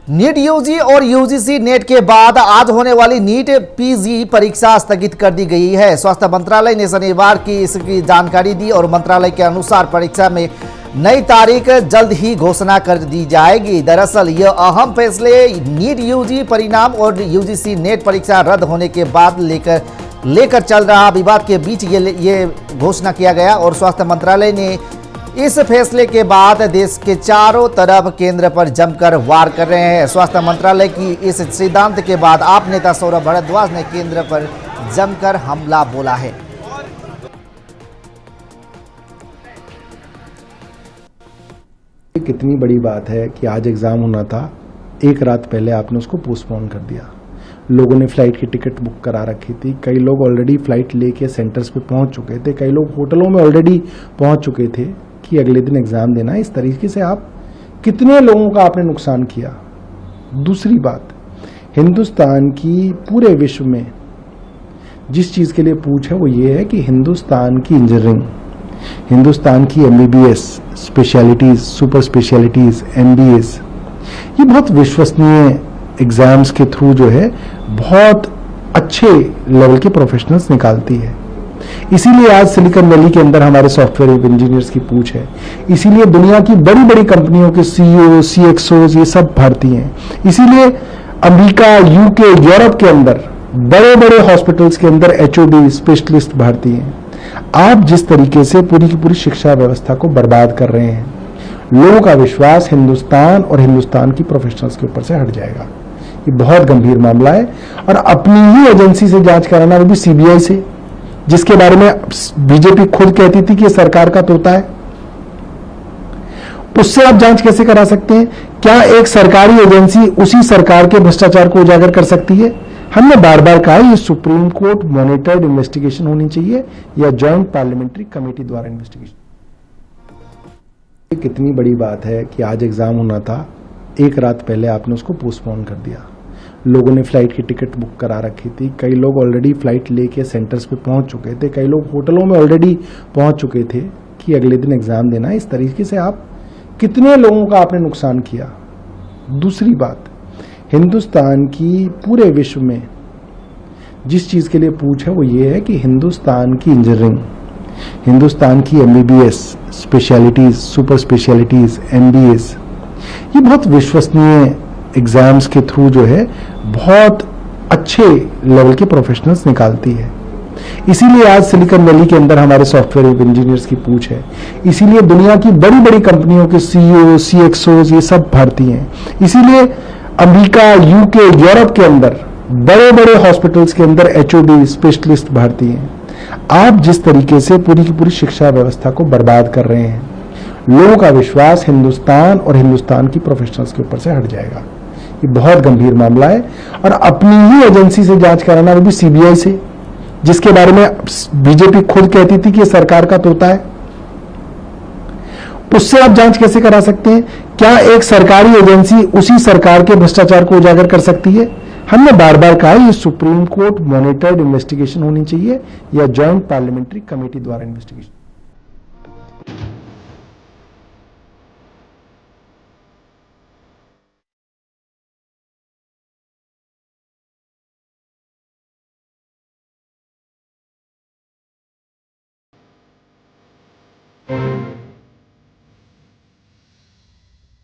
NEET UG और UGC net के बाद आज होने वाली नीट पीजी परीक्षा स्थगित कर दी गई है। स्वास्थ्य मंत्रालय ने शनिवार की इसकी जानकारी दी और मंत्रालय के अनुसार परीक्षा में नई तारीख जल्द ही घोषणा कर दी जाएगी। दरअसल यह अहम फैसले नीट यूजी परिणाम और यूजीसी नेट परीक्षा रद्द होने के बाद लेकर चल रहा विवाद के बीच ये घोषणा किया गया और स्वास्थ्य मंत्रालय ने इस फैसले के बाद देश के चारों तरफ केंद्र पर जमकर वार कर रहे हैं। स्वास्थ्य मंत्रालय की इस सिद्धांत के बाद आप नेता सौरभ भारद्वाज ने केंद्र पर जमकर हमला बोला है। कितनी बड़ी बात है कि आज एग्जाम होना था, एक रात पहले आपने उसको पोस्टपोन कर दिया। लोगों ने फ्लाइट की टिकट बुक करा रखी थी, कई लोग ऑलरेडी फ्लाइट लेके सेंटर्स पे पहुंच चुके थे, कई लोग होटलों में ऑलरेडी पहुंच चुके थे कि अगले दिन एग्जाम देना। इस तरीके से आप कितने लोगों का आपने नुकसान किया। दूसरी बात, हिंदुस्तान की पूरे विश्व में जिस चीज के लिए पूछ है वो ये है कि हिंदुस्तान की इंजीनियरिंग, हिंदुस्तान की MBBS specialities, super specialities, MBS, ये बहुत विश्वसनीय एग्जाम्स के थ्रू जो है बहुत अच्छे लेवल के प्रोफेशनल्स निकालती है। इसीलिए आज सिलिकॉन वैली के अंदर हमारे सॉफ्टवेयर इंजीनियर्स की पूछ है। इसीलिए दुनिया की बड़ी बड़ी कंपनियों के सीईओ, सीएक्सओज ये सब भारतीय हैं। इसीलिए अमेरिका, यूके, यूरोप के अंदर बड़े बड़े हॉस्पिटल्स के अंदर एचओडी स्पेशलिस्ट भारतीय हैं। आप जिस तरीके से पूरी की पूरी शिक्षा व्यवस्था को बर्बाद कर रहे हैं, लोगों का विश्वास हिंदुस्तान और हिंदुस्तान की प्रोफेशनल्स के ऊपर से हट जाएगा। ये बहुत गंभीर मामला है और अपनी ही एजेंसी से जांच कराना, वो भी सीबीआई से, जिसके बारे में बीजेपी खुद कहती थी कि सरकार का तोता है, उससे आप जांच कैसे करा सकते हैं? क्या एक सरकारी एजेंसी उसी सरकार के भ्रष्टाचार को उजागर कर सकती है? हमने बार बार कहा ये सुप्रीम कोर्ट मॉनिटर्ड इन्वेस्टिगेशन होनी चाहिए या जॉइंट पार्लियामेंट्री कमेटी द्वारा इन्वेस्टिगेशन। कितनी बड़ी बात है कि आज एग्जाम होना था, एक रात पहले आपने उसको पोस्टपोन कर दिया। लोगों ने फ्लाइट की टिकट बुक करा रखी थी, कई लोग ऑलरेडी फ्लाइट लेके सेंटर्स पे पहुंच चुके थे, कई लोग होटलों में ऑलरेडी पहुंच चुके थे कि अगले दिन एग्जाम देना। इस तरीके से आप कितने लोगों का आपने नुकसान किया। दूसरी बात, हिंदुस्तान की पूरे विश्व में जिस चीज के लिए पूछ है वो ये है कि हिंदुस्तान की इंजीनियरिंग, हिंदुस्तान की MBBS specialities, super specialities, MBS, ये बहुत विश्वसनीय एग्जाम्स के थ्रू जो है बहुत अच्छे लेवल के प्रोफेशनल्स निकालती है। इसीलिए आज सिलिकॉन वैली के अंदर हमारे सॉफ्टवेयर इंजीनियर्स की पूछ है। इसीलिए दुनिया की बड़ी बड़ी कंपनियों के सीईओ, सीएक्सओज ये सब भारतीय हैं। इसीलिए अमेरिका, यूके, यूरोप के अंदर बड़े बड़े हॉस्पिटल्स के अंदर एचओडी स्पेशलिस्ट भारतीय हैं। आप जिस तरीके से पूरी की पूरी शिक्षा व्यवस्था को बर्बाद कर रहे हैं, लोगों का विश्वास हिंदुस्तान और हिंदुस्तान की प्रोफेशनल्स के ऊपर से हट जाएगा। ये बहुत गंभीर मामला है और अपनी ही एजेंसी से जांच कराना, वो भी सीबीआई से, जिसके बारे में बीजेपी खुद कहती थी कि सरकार का तोता है, उससे आप जांच कैसे करा सकते हैं? क्या एक सरकारी एजेंसी उसी सरकार के भ्रष्टाचार को उजागर कर सकती है? हमने बार बार कहा ये सुप्रीम कोर्ट मॉनिटर्ड इन्वेस्टिगेशन होनी चाहिए या जॉइंट पार्लियामेंट्री कमेटी द्वारा इन्वेस्टिगेशन।